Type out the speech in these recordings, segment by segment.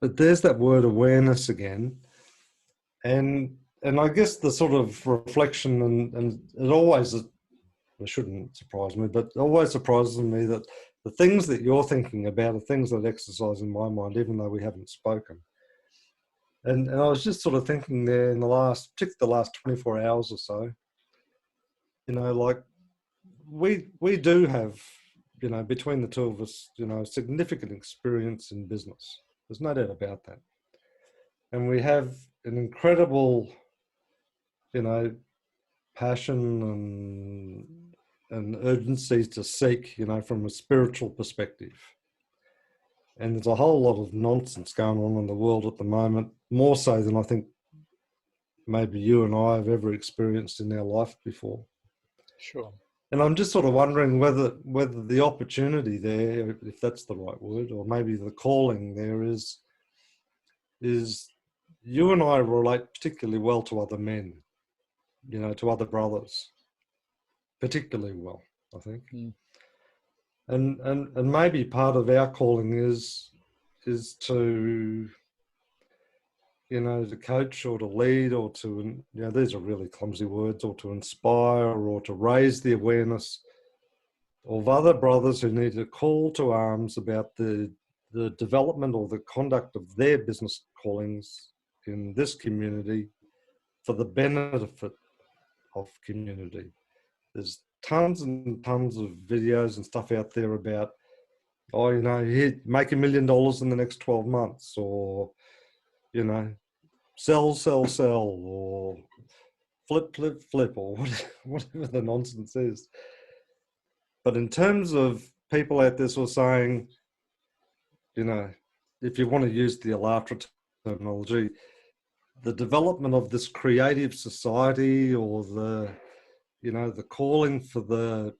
but there's that word awareness again, and I guess the sort of reflection, and it always, it shouldn't surprise me, but it always surprises me that the things that you're thinking about are things that exercise in my mind, even though we haven't spoken. And I was just sort of thinking there in particularly the last 24 hours or so, like we do have, between the two of us, significant experience in business. There's no doubt about that. And we have an incredible, passion and urgency to seek, from a spiritual perspective. And there's a whole lot of nonsense going on in the world at the moment, more so than I think maybe you and I have ever experienced in our life before. Sure. And I'm just sort of wondering whether the opportunity there, if that's the right word, or maybe the calling there is you and I relate particularly well to other men, to other brothers, particularly well, I think. Mm. And maybe part of our calling is to, to coach or to lead or to, these are really clumsy words, or to inspire or to raise the awareness of other brothers who need to call to arms about the development or the conduct of their business callings in this community for the benefit of community. There's tons and tons of videos and stuff out there about, make $1 million in the next 12 months, or, sell, or flip, or whatever the nonsense is. But in terms of people out there sort of saying, if you want to use the Alatra terminology, the development of this creative society, or the calling for the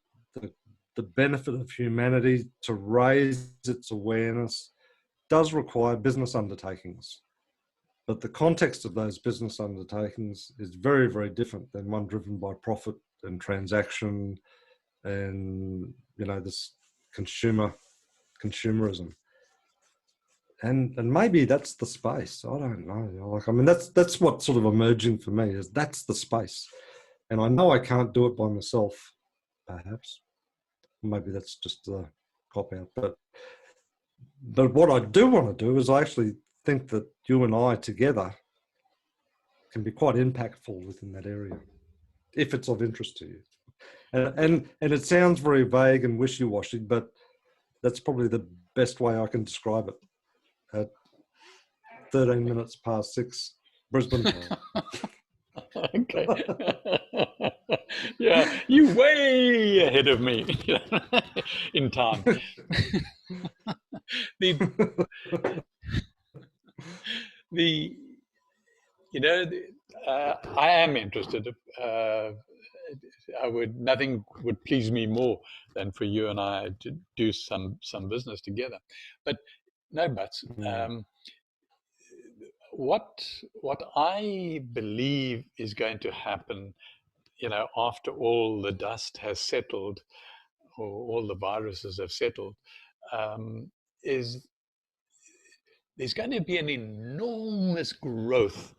benefit of humanity to raise its awareness does require business undertakings. But the context of those business undertakings is very, very different than one driven by profit and transaction and, this consumerism. And maybe that's the space. I don't know. That's what's sort of emerging for me, is that's the space. And I know I can't do it by myself, perhaps. Maybe that's just a cop-out. But what I do want to do is I actually think that you and I together can be quite impactful within that area, if it's of interest to you. And it sounds very vague and wishy-washy, but that's probably the best way I can describe it at 13 minutes past 6 Brisbane time. Okay. Yeah, you way ahead of me in time. I am interested. Nothing would please me more than for you and I to do some business together. But no buts. What I believe is going to happen, after all the dust has settled, or all the viruses have settled, is there's going to be an enormous growth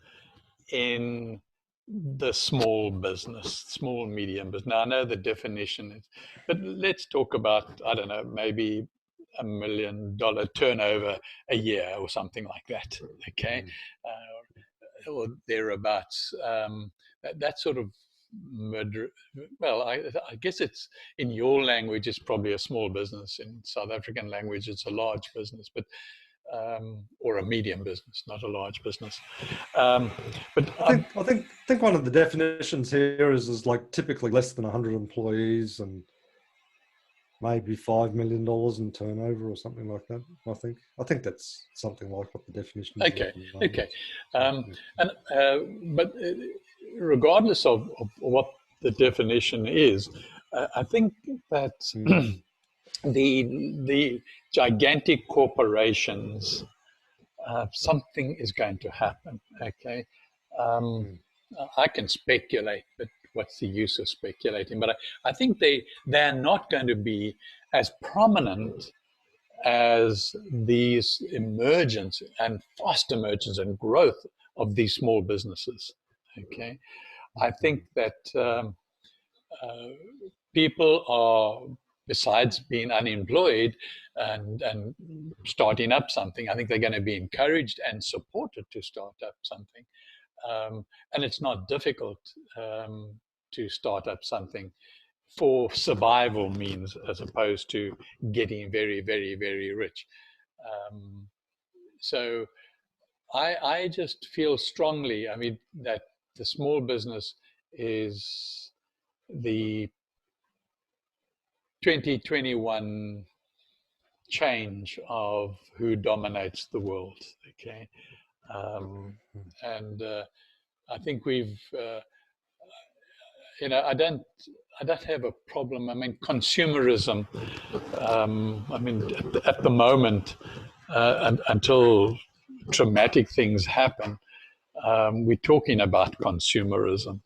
in the small business, small, medium business. Now, I know the definition is, but let's talk about, I don't know, maybe $1 million turnover a year or something like that. Okay. Or thereabouts. That sort of, well, I guess it's, in your language, it's probably a small business. In South African language, it's a large business, but or a medium business, not a large business. But I think one of the definitions here is like typically less than 100 employees and maybe $5 million in turnover or something like that. I think that's something like what the definition is. Okay. But regardless of what the definition is, I think that the gigantic corporations, something is going to happen. Okay. I can speculate, but what's the use of speculating? But I think they're not going to be as prominent as these emergence and fast emergence and growth of these small businesses. Okay, I think that people are, besides being unemployed and starting up something, I think they're going to be encouraged and supported to start up something. And it's not difficult to start up something for survival means, as opposed to getting very, very, very rich. So I just feel strongly, I mean, that the small business is the 2021 change of who dominates the world. Okay, and I think we've, I don't have a problem. I mean, consumerism. I mean, at the moment, until traumatic things happen, we're talking about consumerism,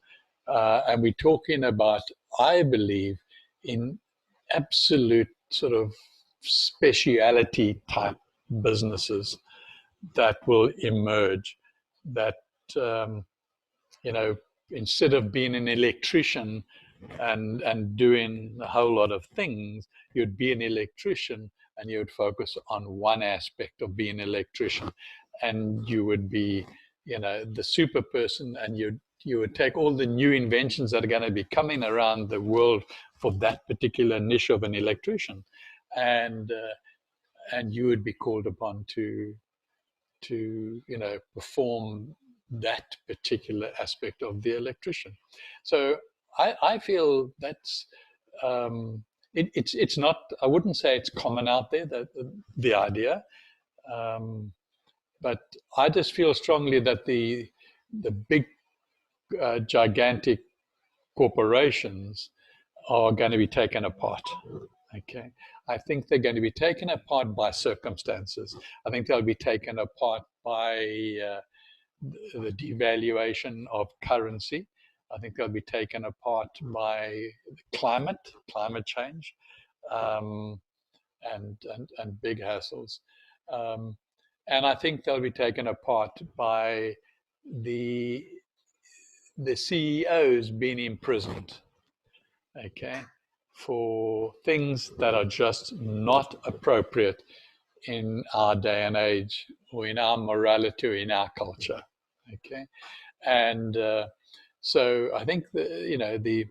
and we're talking about, I believe, in absolute sort of speciality type businesses that will emerge, that instead of being an electrician and doing a whole lot of things, you'd be an electrician and you would focus on one aspect of being an electrician, and you would be the super person, and you would take all the new inventions that are going to be coming around the world for that particular niche of an electrician, and you would be called upon to perform that particular aspect of the electrician. So I feel that's it's not, I wouldn't say it's common out there, that the idea, but I just feel strongly that the big gigantic corporations are going to be taken apart. Okay, I think they're going to be taken apart by circumstances. I think they'll be taken apart by the devaluation of currency. I think they'll be taken apart by climate change, and big hassles. And I think they'll be taken apart by the CEOs being imprisoned, okay, for things that are just not appropriate in our day and age, or in our morality, or in our culture, okay. And so I think the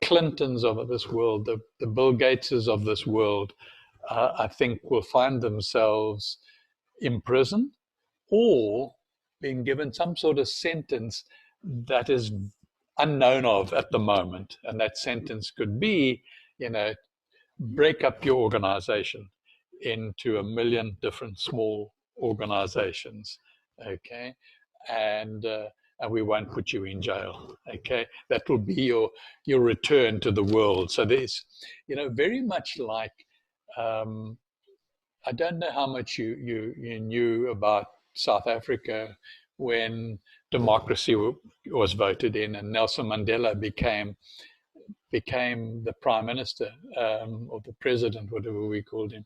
Clintons of this world, the Bill Gateses of this world, I think will find themselves imprisoned or being given some sort of sentence that is unknown of at the moment. And that sentence could be, break up your organization into 1 million different small organizations, okay, and we won't put you in jail, okay. That will be your return to the world. So there's, very much like, I don't know how much you knew about South Africa when democracy was voted in and Nelson Mandela became the prime minister, or the president, whatever we called him.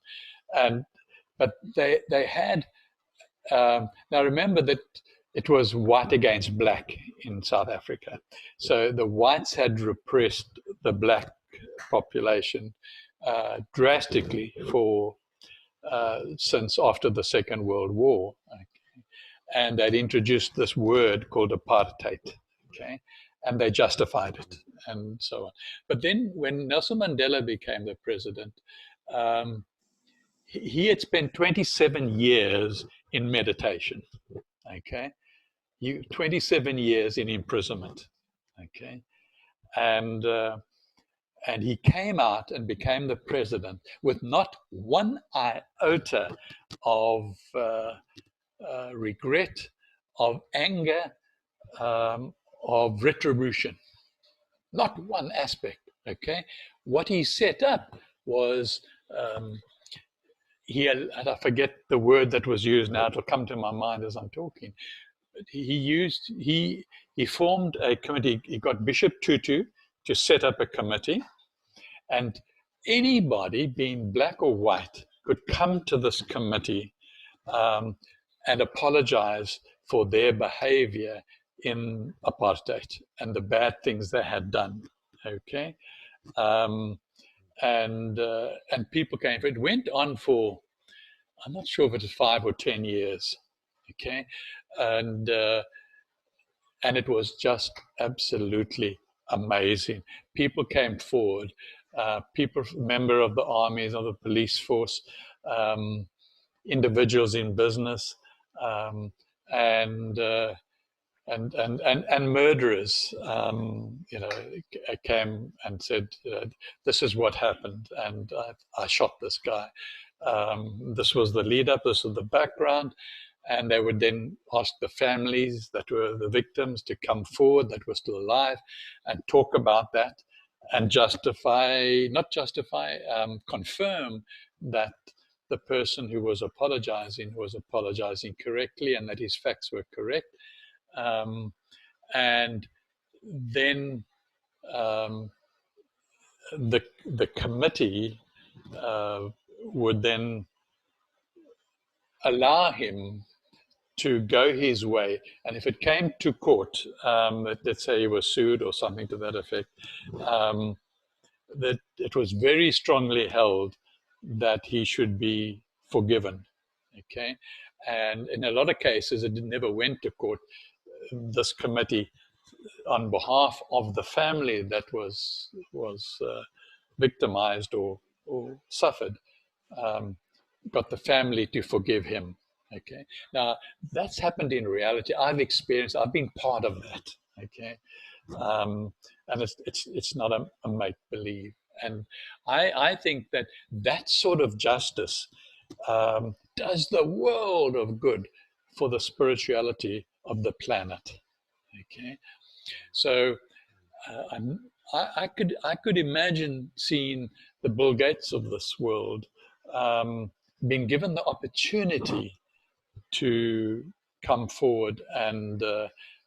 But they had, now remember that it was white against black in South Africa. So the whites had repressed the black population drastically since after the Second World War. Okay? And they'd introduced this word called apartheid, okay? And they justified it and so on. But then when Nelson Mandela became the president, he had spent 27 years in meditation, okay? 27 years in imprisonment, okay? And he came out and became the president with not one iota of regret, of anger, of retribution. Not one aspect, okay? What he set up was, and I forget the word that was used now, it'll come to my mind as I'm talking. He formed a committee. He got Bishop Tutu to set up a committee, and anybody, being black or white, could come to this committee um, and apologize for their behavior in apartheid and the bad things they had done. Okay, um, and people came. It went on for, I'm not sure if it was 5 or 10 years. Okay, and uh, and it was just absolutely amazing. People came forward. People, member of the armies, of the police force, um, individuals in business, um, and and murderers, came and said, "This is what happened, and I shot this guy. This was the lead up. This was the background." And they would then ask the families that were the victims to come forward, that were still alive, and talk about that, and confirm that the person who was apologizing correctly, and that his facts were correct. Um, and then um, the committee would then allow him to go his way. And if it came to court, let's say he was sued or something to that effect, that it was very strongly held that he should be forgiven. Okay, and in a lot of cases, it never went to court. This committee, on behalf of the family that was victimized or suffered, um, got the family to forgive him. Okay, now that's happened in reality. I've been part of that. Okay, and it's not a make believe. And I think that sort of justice does the world of good for the spirituality of the planet. Okay, so I could imagine seeing the Bill Gates of this world being given the opportunity to come forward and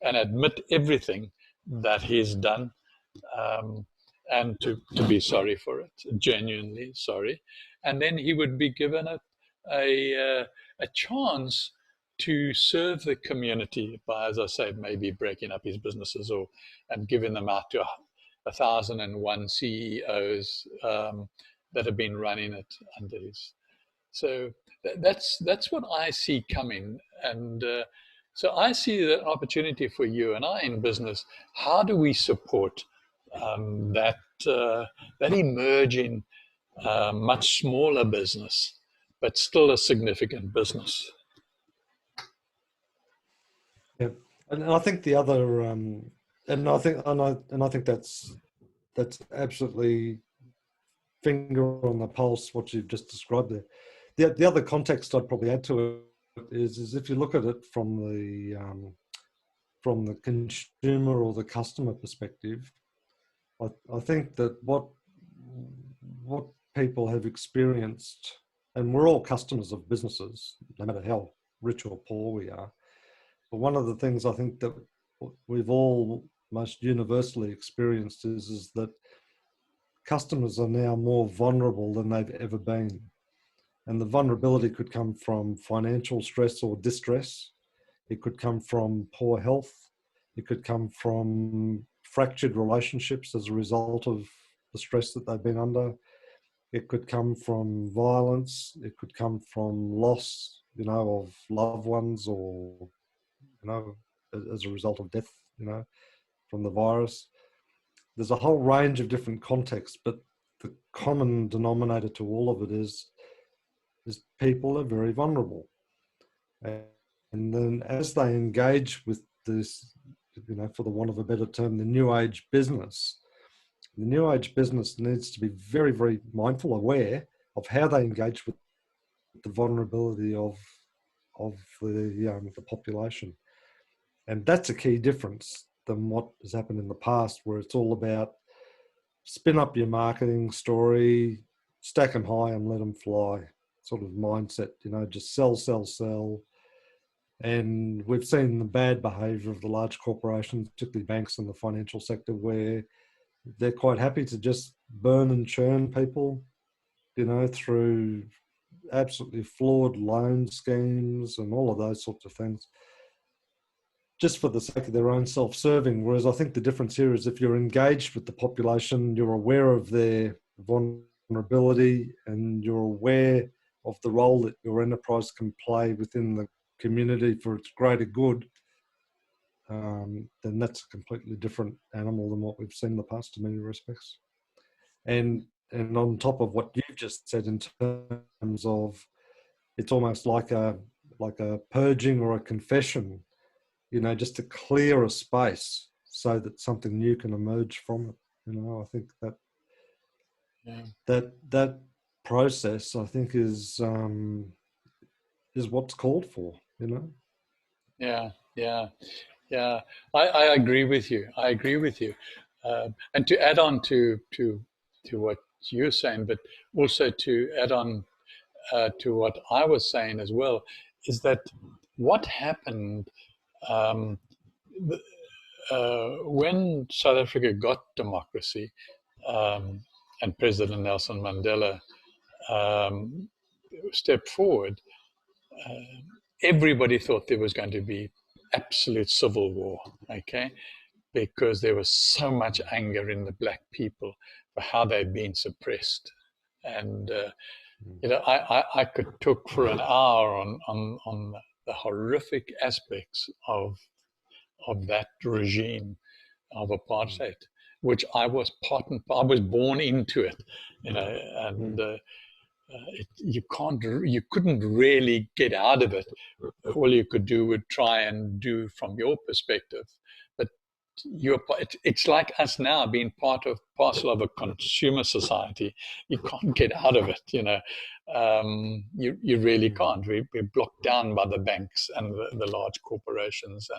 admit everything that he's done, um, and to be sorry for it, genuinely sorry, and then he would be given a chance to serve the community by, as I say, maybe breaking up his businesses or and giving them out to 1,001 CEOs that have been running it under his. So that's what I see coming, and so I see the opportunity for you and I in business. How do we support that that emerging, much smaller business, but still a significant business? Yeah, and I think the other, and I think that's absolutely finger on the pulse what you've just described there. The other context I'd probably add to it is if you look at it from the consumer or the customer perspective, I think that what people have experienced, and we're all customers of businesses, no matter how rich or poor we are. But one of the things I think that we've all most universally experienced is that customers are now more vulnerable than they've ever been. And the vulnerability could come from financial stress or distress. It could come from poor health. It could come from fractured relationships as a result of the stress that they've been under. It could come from violence. It could come from loss, of loved ones, or, as a result of death, from the virus. There's a whole range of different contexts, but the common denominator to all of it is people are very vulnerable. And then as they engage with this, for the want of a better term, the new age business needs to be very, very mindful, aware of how they engage with the vulnerability of the population. And that's a key difference than what has happened in the past, where it's all about spin up your marketing story, stack them high and let them fly sort of mindset, just sell, sell, sell. And we've seen the bad behavior of the large corporations, particularly banks in the financial sector, where they're quite happy to just burn and churn people, through absolutely flawed loan schemes and all of those sorts of things, just for the sake of their own self-serving. Whereas I think the difference here is if you're engaged with the population, you're aware of their vulnerability, and you're aware of the role that your enterprise can play within the community for its greater good, then that's a completely different animal than what we've seen in the past in many respects. And on top of what you've just said in terms of, it's almost like a purging or a confession, you know, just to clear a space so that something new can emerge from it. You know, I think that process, I think, is what's called for. You know. Yeah. I agree with you. And to add on to what you're saying, but also to add on to what I was saying as well, is that what happened um, when South Africa got democracy, and President Nelson Mandela stepped forward, everybody thought there was going to be absolute civil war, okay? Because there was so much anger in the black people for how they'd been suppressed. And, you know, I could talk for an hour on the horrific aspects of that regime of apartheid, which I was I was born into it, you know, and you couldn't really get out of it. All you could do would try and do from your perspective, but it's like us now being parcel of a consumer society. You can't get out of it, you know. You really can't. We're blocked down by the banks and the large corporations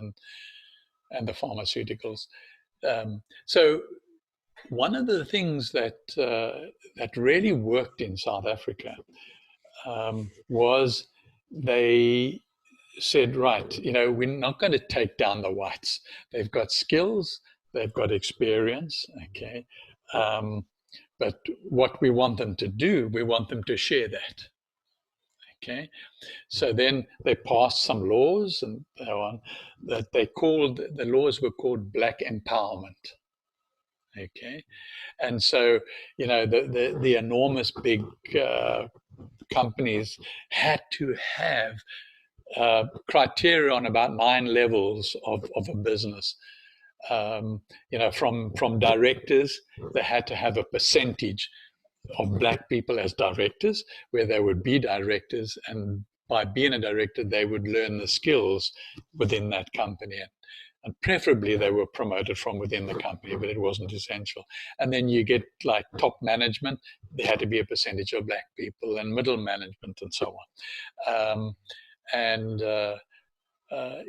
and the pharmaceuticals. So one of the things that really worked in South Africa was they said, right, you know, we're not going to take down the whites. They've got skills, they've got experience, okay. But what we want them to do, we want them to share that. Okay, so then they passed some laws and so on that the laws were called Black Empowerment. Okay, and so, you know, the enormous big companies had to have criteria on about 9 levels of a business. You know, from directors, they had to have a percentage of black people as directors, where they would be directors, and by being a director, they would learn the skills within that company. And preferably they were promoted from within the company, but it wasn't essential. And then you get like top management, there had to be a percentage of black people, and middle management and so on.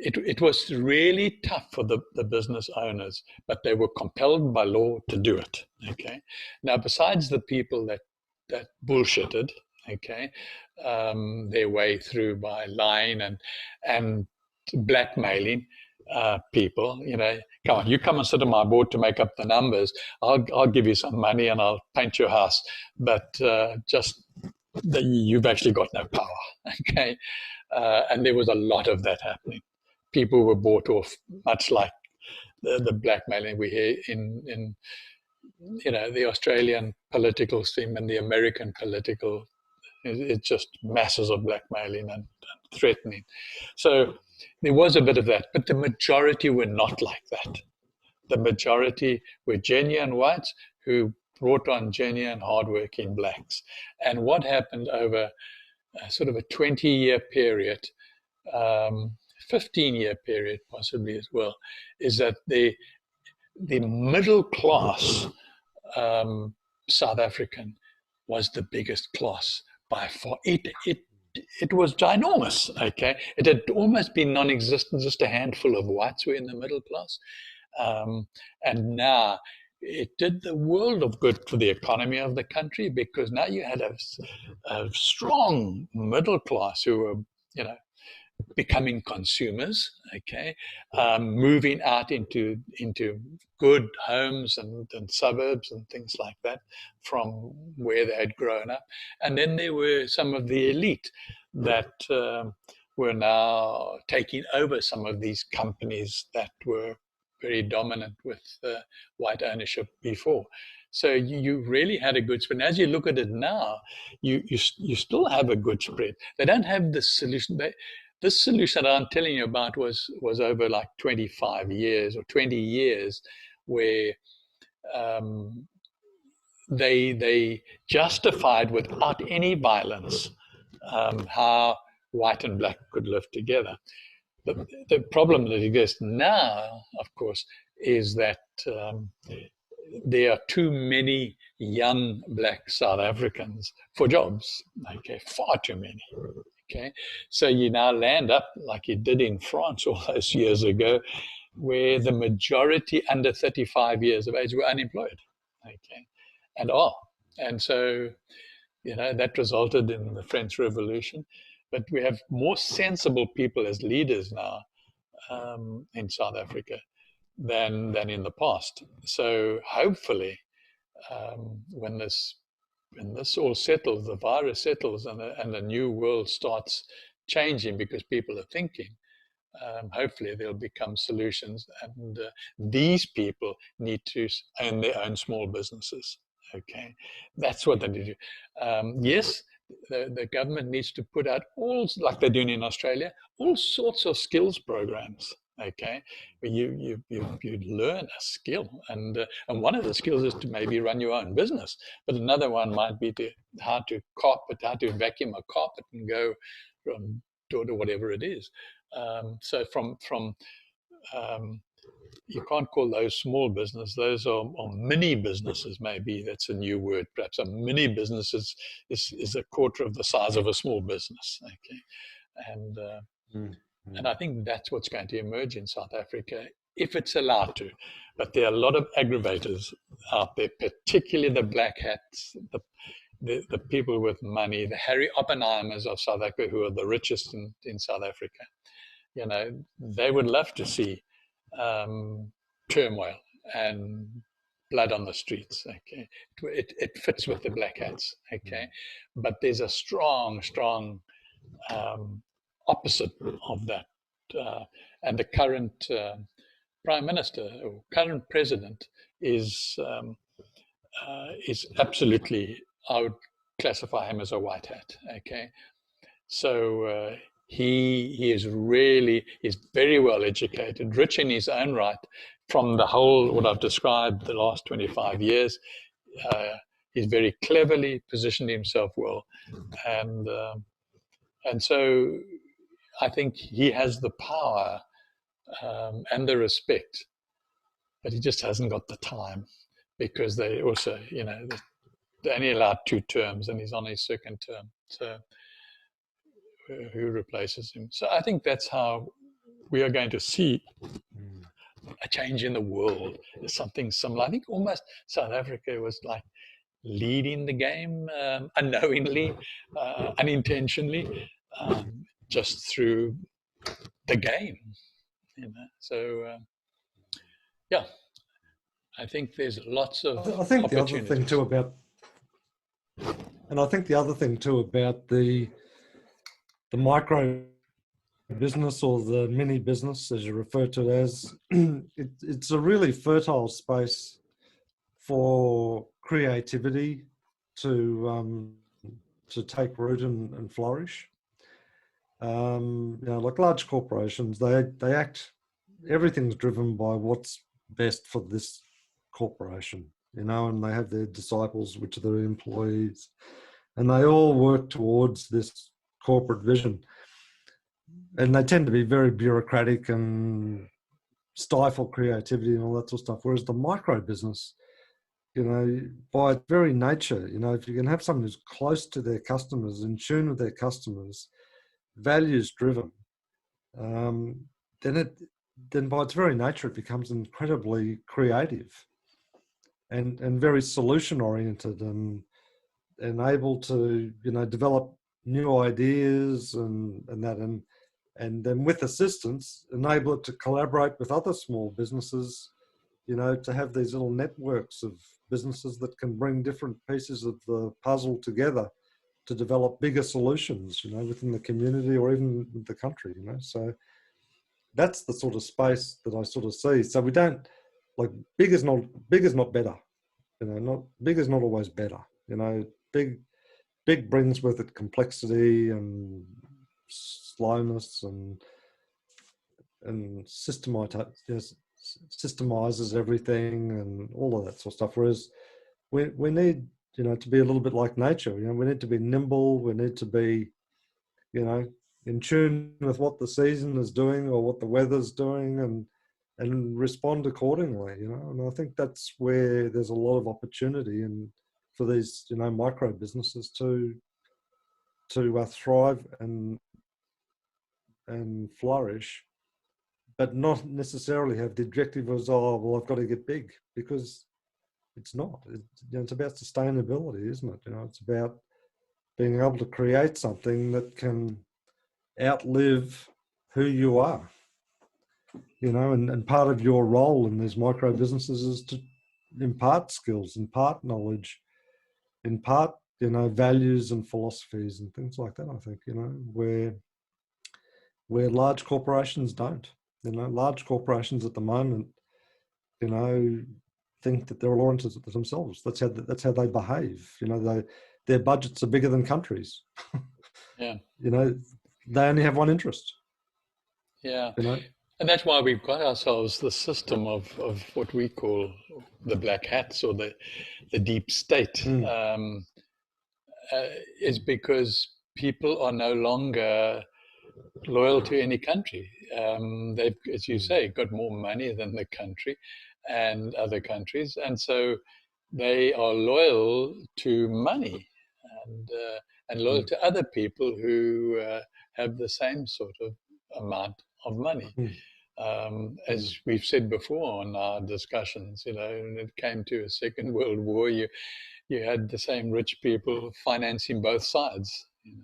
It was really tough for the business owners, but they were compelled by law to do it. Okay. Now, besides the people that bullshitted, okay, their way through by lying and blackmailing people, you know, come on, you come and sit on my board to make up the numbers. I'll give you some money and I'll paint your house, but you've actually got no power. Okay. And there was a lot of that happening. People were bought off, much like the blackmailing we hear in you know, the Australian political scene and the American political. It's just masses of blackmailing and threatening. So there was a bit of that, but the majority were not like that. The majority were genuine whites who brought on genuine, hardworking blacks. And what happened over sort of a 20-year period, 15-year period possibly as well, is that the middle class South African was the biggest class by far. It was ginormous, okay? It had almost been non-existent, just a handful of whites were in the middle class. And now it did the world of good for the economy of the country, because now you had a strong middle class who were, you know, becoming consumers, okay, moving out into good homes and suburbs and things like that from where they had grown up. And then there were some of the elite that were now taking over some of these companies that were very dominant with white ownership before. So you really had a good spread. And as you look at it now, you still have a good spread. They don't have the solution. This solution that I'm telling you about was over like 25 years or 20 years, where they justified without any violence how white and black could live together. The problem that exists now, of course, is that there are too many young black South Africans for jobs. Okay, far too many. Okay, so you now land up like you did in France all those years ago, where the majority under 35 years of age were unemployed. Okay, and are. And so, that resulted in the French Revolution. But we have more sensible people as leaders now in South Africa than in the past. So hopefully, when this all settles, the virus settles, and the new world starts changing because people are thinking, hopefully there'll become solutions, and these people need to own their own small businesses. Okay, that's what they need to do. Yes, the government needs to put out like they're doing in Australia, all sorts of skills programs. Okay, where you learn a skill, and one of the skills is to maybe run your own business, but another one might be how to vacuum a carpet and go from door to whatever it is. So from you can't call those small business. Those are mini businesses. Maybe that's a new word. Perhaps a mini business is a quarter of the size of a small business. Okay, and and I think that's what's going to emerge in South Africa if it's allowed to. But there are a lot of aggravators out there, particularly the black hats, the people with money, the Harry Oppenheimers of South Africa, who are the richest in South Africa. They would love to see turmoil and blood on the streets. Okay, it fits with the black hats. Okay, but there's a strong opposite of that, and the current prime minister or current president is absolutely, I would classify him as a white hat. Okay, so he is very well educated, rich in his own right, from the whole what I've described the last 25 years. He's very cleverly positioned himself well, and so I think he has the power and the respect, but he just hasn't got the time, because they also, they only allowed 2 terms, and he's on his 2nd term. So who replaces him? So I think that's how we are going to see a change in the world. There's something similar. I think almost South Africa was like leading the game unknowingly, unintentionally, just through the game. So yeah, I think there's lots of I think the opportunities. other thing too about, and I think the other thing too about the micro business, or the mini business, as you refer to it as, it's a really fertile space for creativity to take root and flourish. Like large corporations, they act, everything's driven by what's best for this corporation, and they have their disciples, which are their employees, and they all work towards this corporate vision. And they tend to be very bureaucratic and stifle creativity and all that sort of stuff. Whereas the micro business, by its very nature, if you can have someone who's close to their customers, in tune with their customers, values driven, then by its very nature, it becomes incredibly creative and very solution oriented, and able to, develop new ideas and that. And and then with assistance, enable it to collaborate with other small businesses, you know, to have these little networks of businesses that can bring different pieces of the puzzle together to develop bigger solutions, you know, within the community or even with the country, you know. So that's the sort of space that I sort of see. So we don't, like, big is not better, you know, not big is not always better, you know. Big brings with it complexity and slowness and systemizes everything and all of that sort of stuff. Whereas we need, you know, to be a little bit like nature. You know, we need to be nimble. We need to be, you know, in tune with what the season is doing or what the weather's doing, and respond accordingly. You know, and I think that's where there's a lot of opportunity and for these, you know, micro businesses to thrive and flourish, but not necessarily have the objective as, oh, well, I've got to get big, because it's not. You know, it's about sustainability, isn't it? You know, it's about being able to create something that can outlive who you are. You know, and part of your role in these micro businesses is to impart skills, impart knowledge, impart, you know, values and philosophies and things like that. I think, you know, where large corporations don't. You know, large corporations at the moment, you know, think that they're all oriented to themselves. That's how they behave. You know, their budgets are bigger than countries. Yeah. You know, they only have one interest. Yeah. You know. And that's why we've got ourselves the system of what we call the black hats or the deep state, is because people are no longer loyal to any country. They've, as you say, got more money than the country and other countries, and so they are loyal to money and loyal to other people who have the same sort of amount of money. As we've said before in our discussions, you know, when it came to a Second World War, you had the same rich people financing both sides, you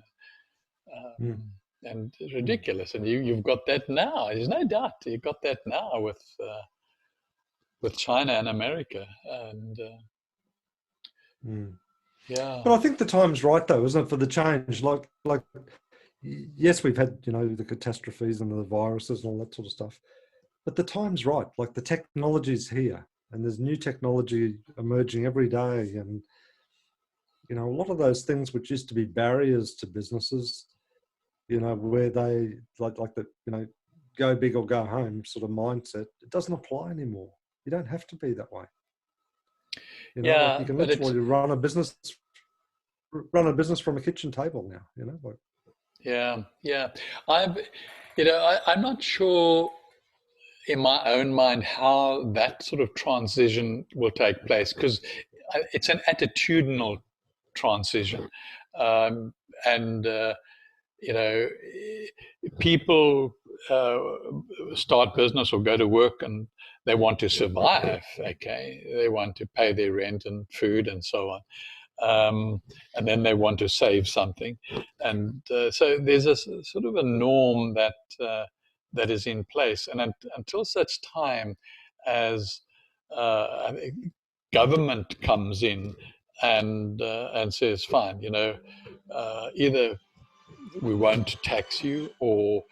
know, and it's ridiculous. And you've got that now. There's no doubt you've got that now with China and America, and yeah. But I think the time's right, though, isn't it, for the change? Like, yes, we've had, you know, the catastrophes and the viruses and all that sort of stuff, but the time's right. Like, the technology's here, and there's new technology emerging every day, and you know, a lot of those things which used to be barriers to businesses, you know, where they like the, you know, go big or go home sort of mindset, it doesn't apply anymore. You don't have to be that way. You know, like, you can literally run a business from a kitchen table now, you know. Like, yeah. I'm not sure in my own mind how that sort of transition will take place, because it's an attitudinal transition, and you know, people start business or go to work and they want to survive. Okay, they want to pay their rent and food and so on. And then they want to save something, and so there's a sort of a norm that is in place, and until such time as government comes in and says, fine, you know, either we won't tax you, or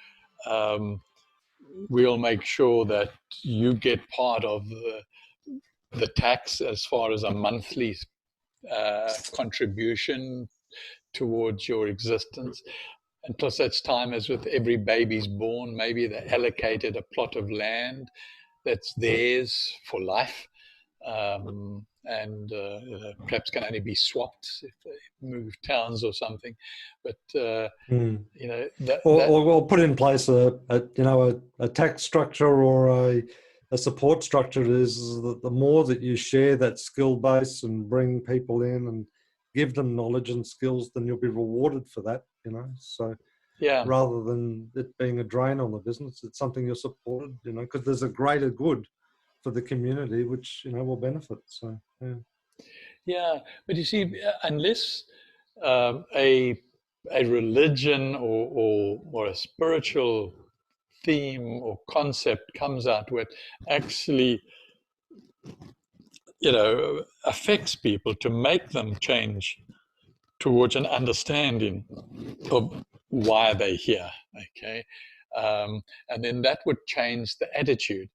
we'll make sure that you get part of the tax as far as a monthly contribution towards your existence. Until such time as with every baby's born, maybe they're allocated a plot of land that's theirs for life, and perhaps can only be swapped if they move towns or something. But you know, or put in place a tax structure or a support structure. Is the more that you share that skill base and bring people in and give them knowledge and skills, then you'll be rewarded for that, you know. So rather than it being a drain on the business, it's something you're supported, you know, because there's a greater good for the community, which, you know, will benefit. So but you see, unless a a religion or a spiritual theme or concept comes out where it actually, affects people to make them change towards an understanding of why they're here. Okay. And then that would change the attitude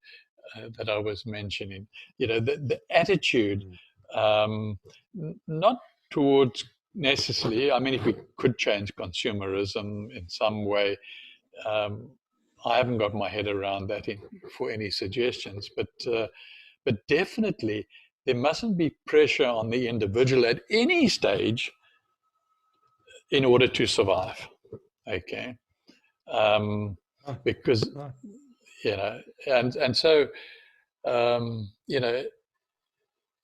that I was mentioning. The attitude, not towards necessarily, I mean, if we could change consumerism in some way, I haven't got my head around that for any suggestions, but definitely there mustn't be pressure on the individual at any stage in order to survive. Okay. Because, and so,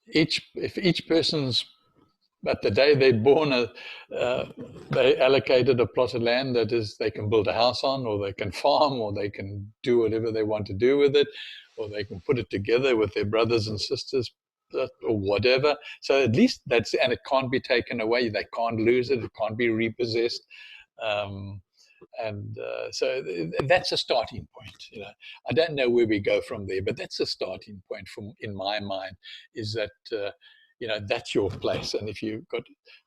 if each person's, at the day they're born, they allocated a plot of land that is they can build a house on, or they can farm, or they can do whatever they want to do with it, or they can put it together with their brothers and sisters, or whatever. So at least that's, and it can't be taken away. They can't lose it. It can't be repossessed. So that's a starting point. I don't know where we go from there, but that's a starting point in my mind, is that that's your place. And if you've got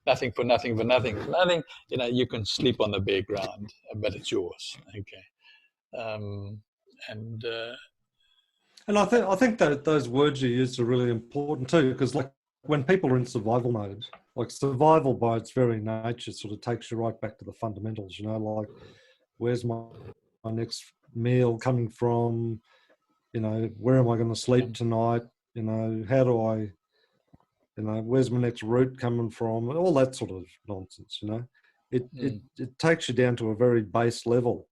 nothing for nothing for nothing for nothing, you can sleep on the bare ground, but it's yours. Okay. And I think that those words you used are really important too, because like when people are in survival mode, like survival by its very nature sort of takes you right back to the fundamentals, like where's my next meal coming from? Where am I going to sleep tonight? How do I, where's my next route coming from? All that sort of nonsense, it takes you down to a very base level,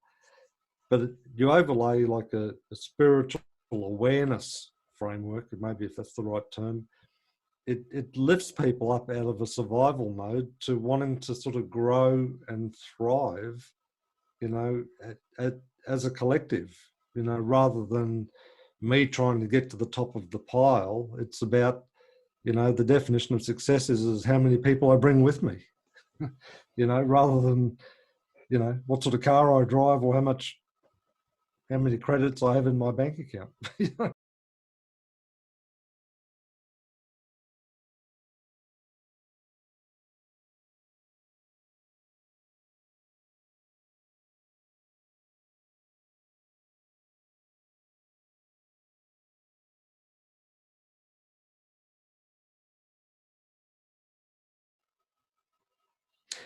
but you overlay like a spiritual awareness framework, maybe if that's the right term. It lifts people up out of a survival mode to wanting to sort of grow and thrive, as a collective, rather than me trying to get to the top of the pile. It's about, the definition of success is how many people I bring with me, rather than, what sort of car I drive or how many credits I have in my bank account.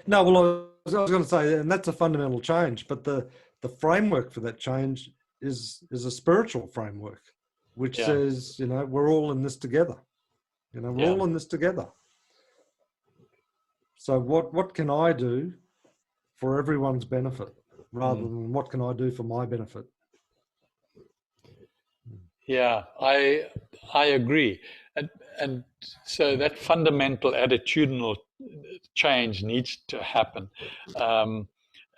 No, well, I was going to say, and that's a fundamental change, but the framework for that change is a spiritual framework, which says, we're all in this together. We're all in this together. So what can I do for everyone's benefit, rather than what can I do for my benefit? Yeah, I agree. And so that fundamental attitudinal change needs to happen.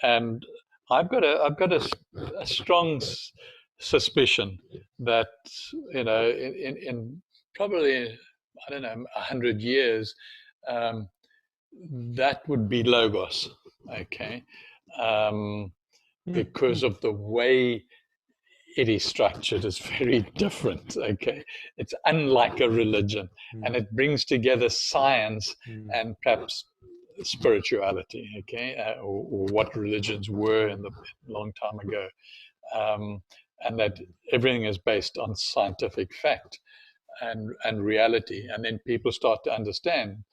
And I've got a strong suspicion that, in probably, I don't know, 100 years, that would be logos. Okay. Because of the way it is structured is very different. Okay, it's unlike a religion, and it brings together science and perhaps spirituality. Okay, or what religions were in the long time ago, and that everything is based on scientific fact and reality, and then people start to understand.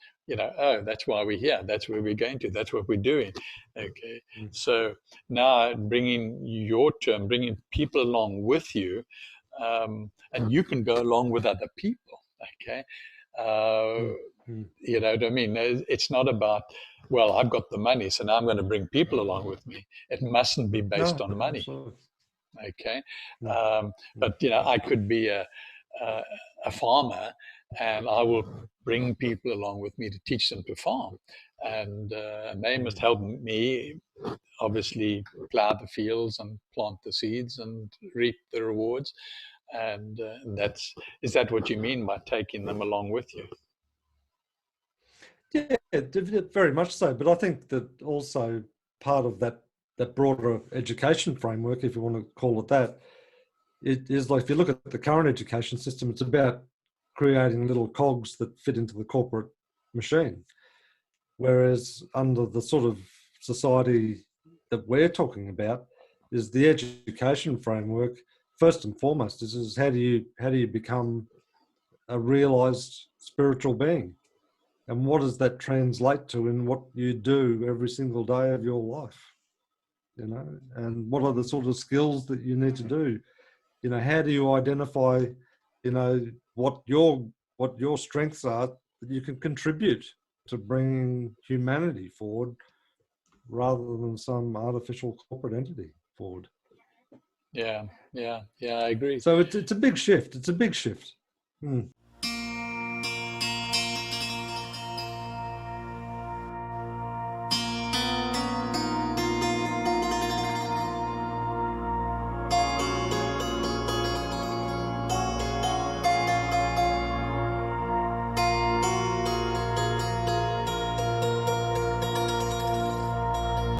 Oh, that's why we're here. That's where we're going to. That's what we're doing. Okay. So now bringing people along with you, and you can go along with other people. Okay. You know what I mean? It's not about, well, I've got the money, so now I'm going to bring people along with me. It mustn't be based on money. Absolutely. Okay. But, I could be a farmer, and I will bring people along with me to teach them to farm. And they must help me, obviously, plow the fields and plant the seeds and reap the rewards. And is that what you mean by taking them along with you? Yeah, very much so. But I think that also, part of that broader education framework, if you want to call it that. It is like, if you look at the current education system, it's about creating little cogs that fit into the corporate machine. Whereas under the sort of society that we're talking about, is the education framework, first and foremost, is how do you become a realized spiritual being? And what does that translate to in what you do every single day of your life? You know, and what are the sort of skills that you need to do? You know, how do you identify, you know, what your strengths are that you can contribute to bringing humanity forward rather than some artificial corporate entity forward? Yeah, I agree. So it's a big shift. It's a big shift.